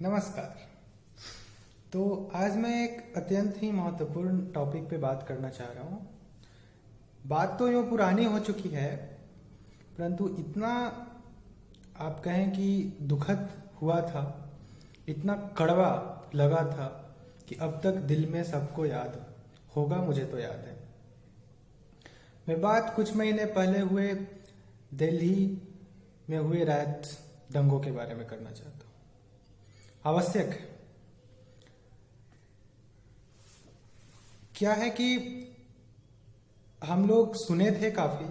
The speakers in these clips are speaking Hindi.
नमस्कार। तो आज मैं एक अत्यंत ही महत्वपूर्ण टॉपिक पे बात करना चाह रहा हूँ। बात तो यूँ पुरानी हो चुकी है, परंतु इतना आप कहें कि दुखद हुआ था, इतना कड़वा लगा था कि अब तक दिल में सबको याद होगा। मुझे तो याद है। मैं बात कुछ महीने पहले हुए दिल्ली में हुए रात दंगों के बारे में करना चाहता हूँ। आवश्यक है। क्या है कि हम लोग सुने थे काफी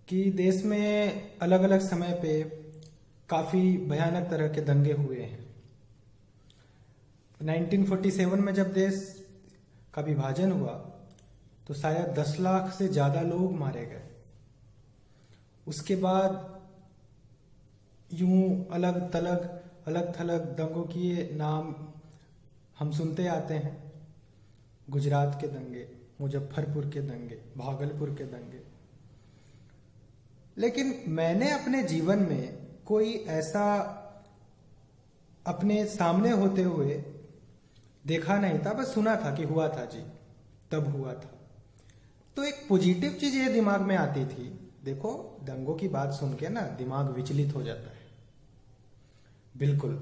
कि देश में अलग अलग समय पे काफी भयानक तरह के दंगे हुए हैं। 1947 में जब देश का विभाजन हुआ तो शायद 10 लाख से ज्यादा लोग मारे गए। उसके बाद यूं अलग थलग दंगों के नाम हम सुनते आते हैं। गुजरात के दंगे, मुजफ्फरपुर के दंगे, भागलपुर के दंगे। लेकिन मैंने अपने जीवन में कोई ऐसा अपने सामने होते हुए देखा नहीं था, बस सुना था कि हुआ था जी, तब हुआ था। तो एक पॉजिटिव चीज ये दिमाग में आती थी, देखो दंगों की बात सुन के ना दिमाग विचलित हो जाता है। बिल्कुल,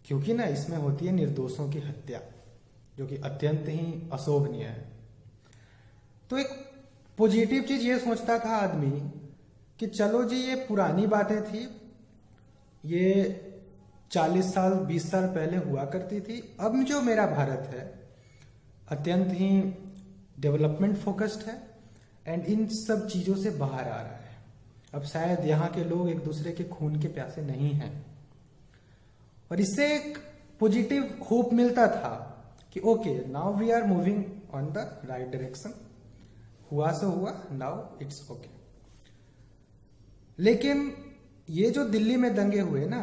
क्योंकि ना इसमें होती है निर्दोषों की हत्या, जो कि अत्यंत ही अशोभनीय है। तो एक पॉजिटिव चीज ये सोचता था आदमी कि चलो जी, ये पुरानी बातें थी, ये 40 साल 20 साल पहले हुआ करती थी। अब जो मेरा भारत है अत्यंत ही डेवलपमेंट फोकस्ड है एंड इन सब चीजों से बाहर आ रहा है। अब शायद यहाँ के लोग एक दूसरे के खून के प्यासे नहीं हैं, और इससे एक पॉजिटिव होप मिलता था कि okay, now we are moving on the right direction. हुआ सो हुआ, नाउ इट्स ओके। लेकिन ये जो दिल्ली में दंगे हुए ना,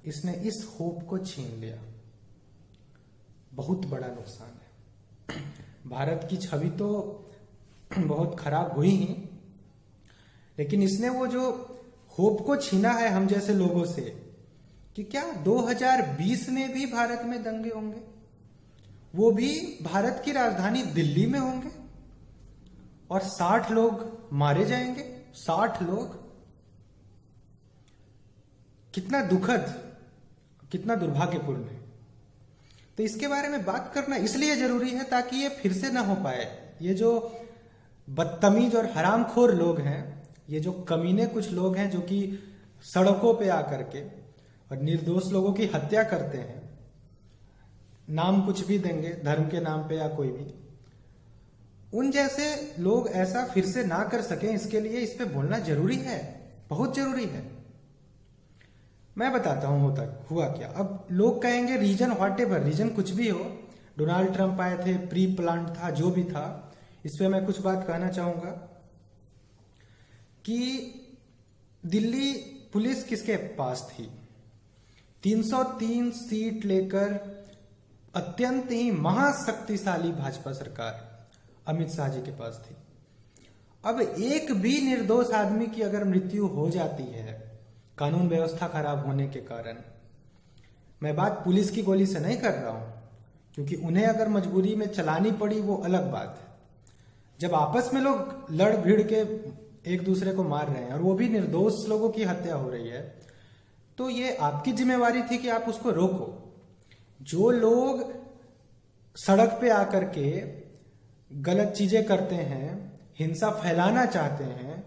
इसने इस होप को छीन लिया। बहुत बड़ा नुकसान है। भारत की छवि तो बहुत खराब हुई ही, लेकिन इसने वो जो होप को छीना है हम जैसे लोगों से कि क्या 2020 में भी भारत में दंगे होंगे, वो भी भारत की राजधानी दिल्ली में होंगे और 60 लोग मारे जाएंगे। 60 लोग, कितना दुखद, कितना दुर्भाग्यपूर्ण है। तो इसके बारे में बात करना इसलिए जरूरी है ताकि ये फिर से ना हो पाए। ये जो बदतमीज और हरामखोर लोग हैं, ये जो कमीने कुछ लोग हैं जो कि सड़कों पे आकर के और निर्दोष लोगों की हत्या करते हैं, नाम कुछ भी देंगे धर्म के नाम पे या कोई भी, उन जैसे लोग ऐसा फिर से ना कर सके, इसके लिए इस पे बोलना जरूरी है, बहुत जरूरी है। मैं बताता हूं हुआ क्या। अब लोग कहेंगे रीजन व्हाटएवर, रीजन कुछ भी हो, डोनाल्ड ट्रंप आए थे, प्री प्लान था, जो भी था, इस पे मैं कुछ बात कहना चाहूंगा कि दिल्ली पुलिस किसके पास थी? 303 सीट लेकर अत्यंत ही महाशक्तिशाली भाजपा सरकार अमित शाह जी के पास थी। अब एक भी निर्दोष आदमी की अगर मृत्यु हो जाती है कानून व्यवस्था खराब होने के कारण, मैं बात पुलिस की गोली से नहीं कर रहा हूं, क्योंकि उन्हें अगर मजबूरी में चलानी पड़ी वो अलग बात है। जब आपस में लोग लड़ भिड़ के एक दूसरे को मार रहे हैं और वो भी निर्दोष लोगों की हत्या हो रही है, तो ये आपकी जिम्मेवारी थी कि आप उसको रोको। जो लोग सड़क पे आकर के गलत चीजें करते हैं, हिंसा फैलाना चाहते हैं,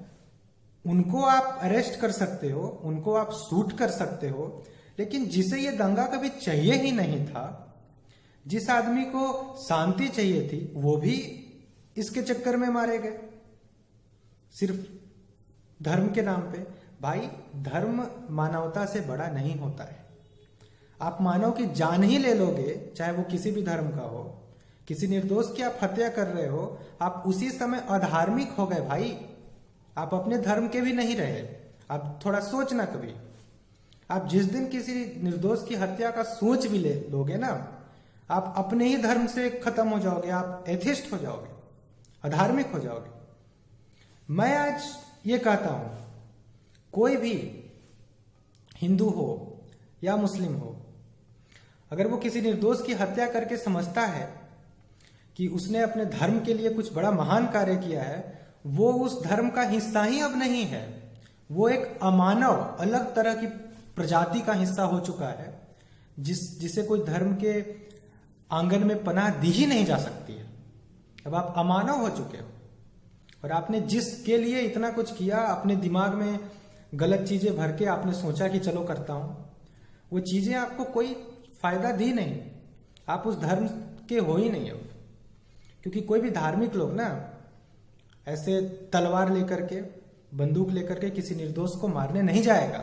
उनको आप अरेस्ट कर सकते हो, उनको आप शूट कर सकते हो। लेकिन जिसे ये दंगा कभी चाहिए ही नहीं था, जिस आदमी को शांति चाहिए थी, वो भी इसके चक्कर में मारे गए, सिर्फ धर्म के नाम पे। भाई, धर्म मानवता से बड़ा नहीं होता है। आप मानव की जान ही ले लोगे, चाहे वो किसी भी धर्म का हो, किसी निर्दोष की आप हत्या कर रहे हो, आप उसी समय अधार्मिक हो गए भाई। आप अपने धर्म के भी नहीं रहे। आप थोड़ा सोचना कभी, आप जिस दिन किसी निर्दोष की हत्या का सोच भी ले लोगे ना, आप अपने ही धर्म से खत्म हो जाओगे, आप एथिस्ट हो जाओगे, अधार्मिक हो जाओगे। मैं आज ये कहता हूं, कोई भी हिंदू हो या मुस्लिम हो अगर वो किसी निर्दोष की हत्या करके समझता है कि उसने अपने धर्म के लिए कुछ बड़ा महान कार्य किया है, वो उस धर्म का हिस्सा ही अब नहीं है, वो एक अमानव अलग तरह की प्रजाति का हिस्सा हो चुका है, जिसे कोई धर्म के आंगन में पनाह दी ही नहीं जा सकती है। अब आप अमानव हो चुके हो और आपने जिसके लिए इतना कुछ किया, अपने दिमाग में गलत चीजें भर के आपने सोचा कि चलो करता हूं, वो चीजें आपको कोई फायदा दी नहीं, आप उस धर्म के हो ही नहीं हो। क्योंकि कोई भी धार्मिक लोग ना ऐसे तलवार लेकर के, बंदूक लेकर के किसी निर्दोष को मारने नहीं जाएगा,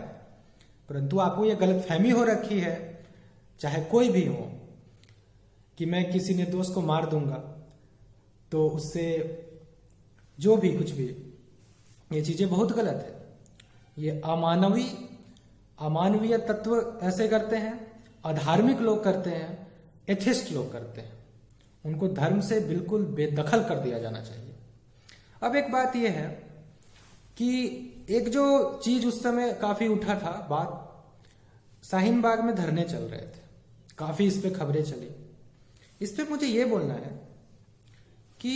परंतु आपको ये गलतफहमी हो रखी है, चाहे कोई भी हो, कि मैं किसी निर्दोष को मार दूंगा तो उससे जो भी कुछ भी, ये चीजें बहुत गलत है। ये अमानवीय तत्व ऐसे करते हैं, अधार्मिक लोग करते हैं, एथिस्ट लोग करते हैं, उनको धर्म से बिल्कुल बेदखल कर दिया जाना चाहिए। अब एक बात यह है कि एक जो चीज उस समय काफी उठा था, बात शाहीन बाग में धरने चल रहे थे, काफी इस पे खबरें चली। इस पे मुझे ये बोलना है कि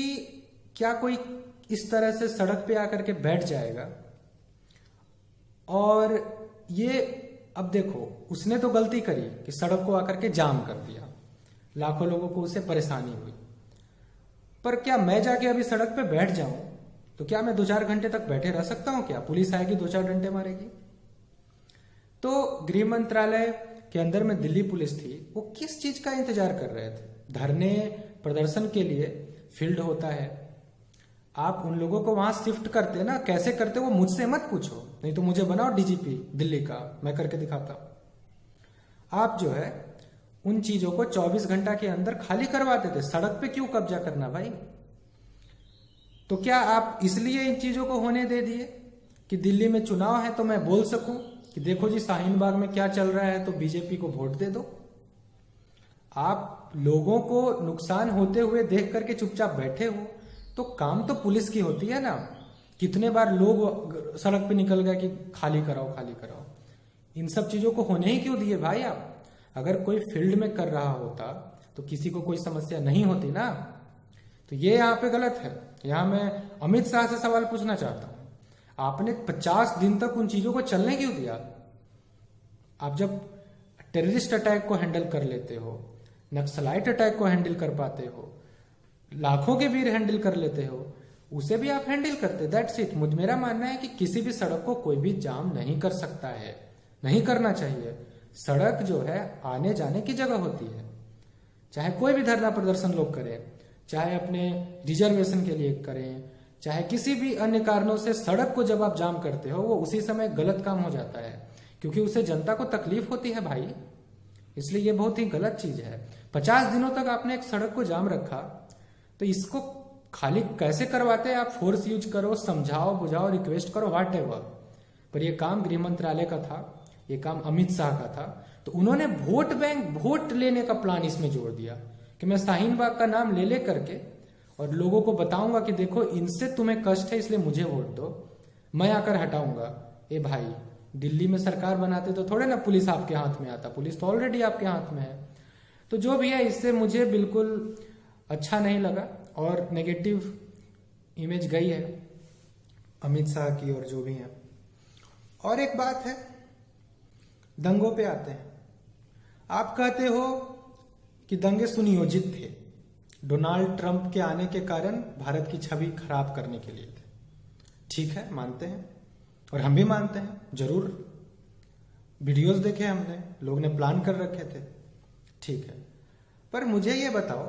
क्या कोई इस तरह से सड़क पे आकर के बैठ जाएगा और ये, अब देखो उसने तो गलती करी कि सड़क को आकर के जाम कर दिया, लाखों लोगों को उससे परेशानी हुई, पर क्या मैं जाके अभी सड़क पे बैठ जाऊं तो क्या मैं 2-4 घंटे तक बैठे रह सकता हूं? क्या पुलिस आएगी 2-4 डंडे मारेगी? तो गृह मंत्रालय के अंदर में दिल्ली पुलिस थी, वो किस चीज का इंतजार कर रहे थे? धरने प्रदर्शन के लिए फील्ड होता है, आप उन लोगों को वहां शिफ्ट करते ना, कैसे करते वो मुझसे मत पूछो, नहीं तो मुझे बनाओ डीजीपी दिल्ली का, मैं करके दिखाता हूं। आप जो है उन चीजों को 24 घंटा के अंदर खाली करवाते थे। सड़क पे क्यों कब्जा करना भाई? तो क्या आप इसलिए इन चीजों को होने दे दिए कि दिल्ली में चुनाव है तो मैं बोल सकूं कि देखो जी शाहीन बाग में क्या चल रहा है, तो बीजेपी को वोट दे दो? आप लोगों को नुकसान होते हुए देख करके चुपचाप बैठे हो, तो काम तो पुलिस की होती है ना। कितने बार लोग सड़क पे निकल गए कि खाली कराओ खाली कराओ। इन सब चीजों को होने ही क्यों दिए भाई आप? अगर कोई फील्ड में कर रहा होता तो किसी को कोई समस्या नहीं होती ना। तो ये यहाँ पे गलत है। यहाँ मैं अमित शाह से सवाल पूछना चाहता हूं, आपने 50 दिन तक उन चीजों को चलने क्यों दिया? आप जब टेररिस्ट अटैक को हैंडल कर लेते हो, नक्सलाइट अटैक को हैंडल कर पाते हो, लाखों के वीर हैंडल कर लेते हो, उसे भी आप हैंडल करते, दैट्स इट। मेरा मानना है कि किसी भी सड़क को कोई भी जाम नहीं कर सकता है, नहीं करना चाहिए। सड़क जो है आने जाने की जगह होती है। चाहे कोई भी धरना प्रदर्शन लोग करें, चाहे अपने रिजर्वेशन के लिए करें, चाहे किसी भी अन्य कारणों से, सड़क को जब आप जाम करते हो वो उसी समय गलत काम हो जाता है, क्योंकि उससे जनता को तकलीफ होती है भाई। इसलिए ये बहुत ही गलत चीज है। 50 दिनों तक आपने एक सड़क को जाम रखा, तो इसको खाली कैसे करवाते हैं? आप फोर्स यूज करो, समझाओ बुझाओ, रिक्वेस्ट करो, व्हाट एवर, पर यह काम गृह मंत्रालय का था, ये काम अमित शाह का था। तो उन्होंने वोट बैंक, वोट लेने का प्लान इसमें जोड़ दिया कि मैं शाहीन बाग का नाम ले ले करके और लोगों को बताऊंगा कि देखो इनसे तुम्हें कष्ट है इसलिए मुझे वोट दो, मैं आकर हटाऊंगा। ए भाई, दिल्ली में सरकार बनाते तो थोड़े ना पुलिस आपके हाथ में आता, पुलिस तो ऑलरेडी आपके हाथ में है। तो जो भी है, इससे मुझे बिल्कुल अच्छा नहीं लगा और नेगेटिव इमेज गई है अमित शाह की और जो भी है। और एक बात है, दंगों पे आते हैं। आप कहते हो कि दंगे सुनियोजित थे, डोनाल्ड ट्रंप के आने के कारण भारत की छवि खराब करने के लिए थे। ठीक है, मानते हैं और हम भी मानते हैं, जरूर वीडियोस देखे हमने, लोग ने प्लान कर रखे थे, ठीक है। पर मुझे ये बताओ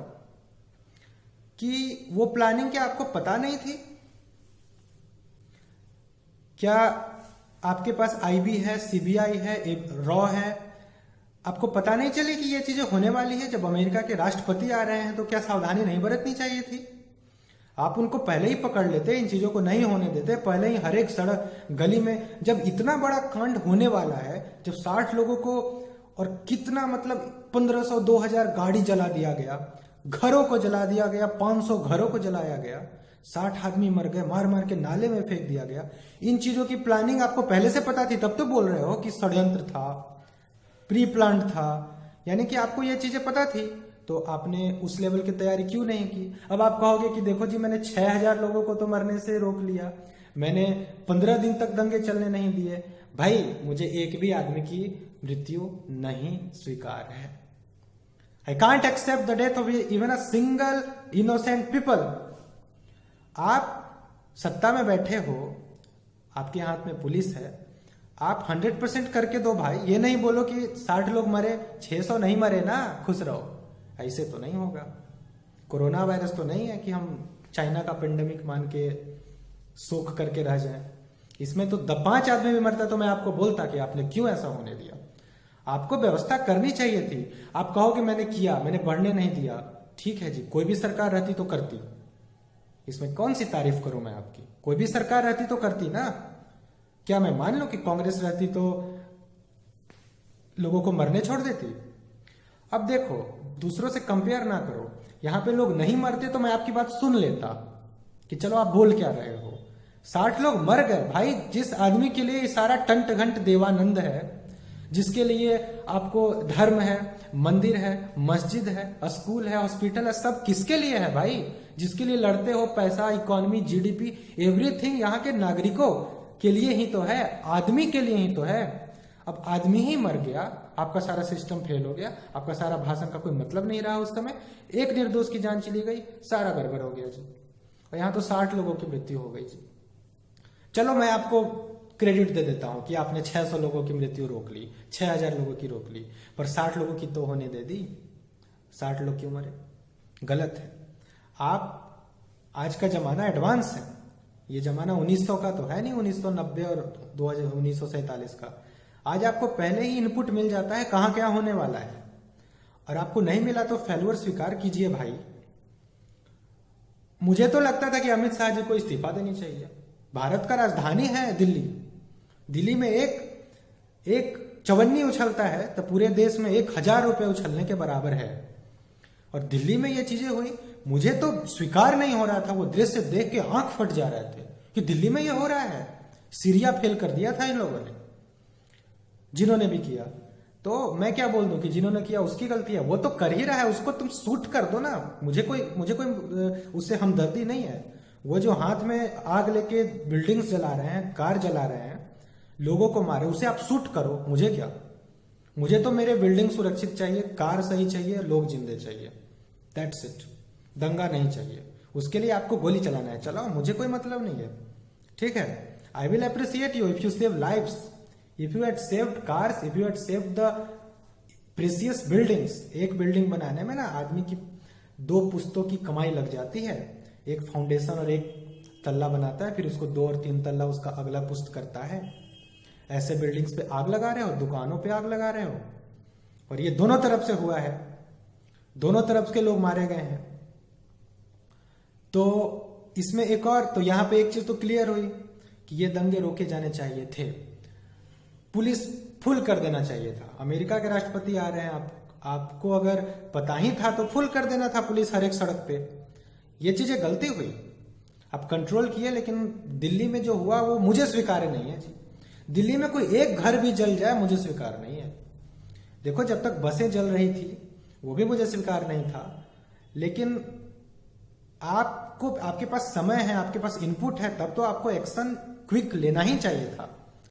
कि वो प्लानिंग क्या आपको पता नहीं थी? क्या आपके पास आईबी है, सीबीआई है, रॉ है, आपको पता नहीं चली कि ये चीजें होने वाली है? जब अमेरिका के राष्ट्रपति आ रहे हैं तो क्या सावधानी नहीं बरतनी चाहिए थी? आप उनको पहले ही पकड़ लेते, इन चीजों को नहीं होने देते, पहले ही हर एक सड़क गली में, जब इतना बड़ा कांड होने वाला है, जब 60 लोगों को और कितना मतलब 1500-2000 गाड़ी जला दिया गया, घरों को जला दिया गया, 500 घरों को जलाया गया, 60 आदमी मर गए, मार मार के नाले में फेंक दिया गया। इन चीजों की प्लानिंग आपको पहले से पता थी, तब तो बोल रहे हो कि षड्यंत्र था, प्री प्लान था, यानी कि आपको ये चीजें पता थी, तो आपने उस लेवल की तैयारी क्यों नहीं की। अब आप कहोगे कि देखो जी, मैंने 6000 लोगों को तो मरने से रोक लिया, मैंने 15 दिन तक दंगे चलने नहीं दिए। भाई, मुझे एक भी आदमी की मृत्यु नहीं स्वीकार है। I can't accept the death of even a single innocent people. आप सत्ता में बैठे हो, आपके हाथ में पुलिस है, आप 100% करके दो भाई। ये नहीं बोलो कि 60 लोग मरे, 600 नहीं मरे ना, खुश रहो। ऐसे तो नहीं होगा। कोरोना वायरस तो नहीं है कि हम चाइना का पेंडेमिक मान के शोक करके रह जाएं। इसमें तो 5 आदमी भी मरता तो मैं आपको बोलता कि आपने क्यों ऐसा होने दिया। आपको व्यवस्था करनी चाहिए थी। आप कहोगे मैंने किया, मैंने बढ़ने नहीं दिया। ठीक है जी, कोई भी सरकार रहती तो करती, इसमें कौन सी तारीफ करूं मैं आपकी। कोई भी सरकार रहती तो करती ना। क्या मैं मान लूं कि कांग्रेस रहती तो लोगों को मरने छोड़ देती। अब देखो, दूसरों से कंपेयर ना करो। यहां पे लोग नहीं मरते तो मैं आपकी बात सुन लेता कि चलो आप बोल क्या रहे हो। 60 लोग मर गए भाई। जिस आदमी के लिए सारा टंट घंट देवानंद है, जिसके लिए आपको धर्म है, मंदिर है, मस्जिद है, स्कूल है, हॉस्पिटल है, सब किसके लिए है भाई? जिसके लिए लड़ते हो, पैसा, इकोनॉमी, जीडीपी, एवरीथिंग यहाँ के नागरिकों के लिए ही तो है, आदमी के लिए ही तो है। अब आदमी ही मर गया, आपका सारा सिस्टम फेल हो गया, आपका सारा भाषण का कोई मतलब नहीं रहा उस समय। एक निर्दोष की जान चली गई, सारा गड़बड़ हो गया जी। और यहाँ तो 60 लोगों की मृत्यु हो गई जी। चलो मैं आपको क्रेडिट दे देता हूं कि आपने 600 लोगों की मृत्यु रोक ली, 6000 लोगों की रोक ली, पर 60 लोगों की तो होने दे दी। 60 लोग क्यों मरे? गलत है। आप, आज का जमाना एडवांस है। ये जमाना 1900 का तो है नहीं, 1990 और 1947 का। आज आपको पहले ही इनपुट मिल जाता है कहां क्या होने वाला है, और आपको नहीं मिला तो फेल्योर स्वीकार कीजिए भाई। मुझे तो लगता था कि अमित शाह जी को इस्तीफा देनी चाहिए। भारत का राजधानी है दिल्ली, दिल्ली में एक चवन्नी उछलता है तो पूरे देश में 1000 रुपए उछलने के बराबर है। और दिल्ली में ये चीजें हुई, मुझे तो स्वीकार नहीं हो रहा था। वो दृश्य देख के आंख फट जा रहे थे कि दिल्ली में ये हो रहा है। सीरिया फेल कर दिया था इन लोगों ने, जिन्होंने भी किया। तो मैं क्या बोल दूं कि जिन्होंने किया उसकी गलती है, वो तो कर ही रहा है, उसको तुम शूट कर दो ना। मुझे कोई उससे हमदर्दी नहीं है। वो जो हाथ में आग लेके बिल्डिंग्स जला रहे हैं, कार जला रहे हैं, लोगों को मारे, उसे आप शूट करो, मुझे क्या। मुझे तो मेरे बिल्डिंग सुरक्षित चाहिए, कार सही चाहिए, लोग जिंदे चाहिए, दैट्स इट। दंगा नहीं चाहिए। उसके लिए आपको गोली चलाना है, चलाओ, मुझे कोई मतलब नहीं है। ठीक है, I will appreciate you if you save lives, if you had saved cars, if you had saved the precious buildings. एक बिल्डिंग बनाने में ना आदमी की 2 पुश्तों की कमाई लग जाती है। एक फाउंडेशन और एक तल्ला बनाता है, फिर उसको 2 और 3 तल्ला उसका अगला पुश्त करता है। ऐसे बिल्डिंग्स पे आग लगा रहे हो, दुकानों पे आग लगा रहे हो, और ये दोनों तरफ से हुआ है, दोनों तरफ के लोग मारे गए हैं। तो इसमें एक और, तो यहां पे एक चीज तो क्लियर हुई कि ये दंगे रोके जाने चाहिए थे। पुलिस फुल कर देना चाहिए था। अमेरिका के राष्ट्रपति आ रहे हैं, आपको अगर पता ही था तो फुल कर देना था पुलिस हर एक सड़क पे। ये चीजें गलती हुई, आप कंट्रोल किए, लेकिन दिल्ली में जो हुआ वो मुझे स्वीकार्य नहीं है जी। दिल्ली में कोई एक घर भी जल जाए मुझे स्वीकार नहीं है। देखो, जब तक बसें जल रही थी वो भी मुझे स्वीकार नहीं था, लेकिन आपको, आपके पास समय है, आपके पास इनपुट है, तब तो आपको एक्शन क्विक लेना ही चाहिए था।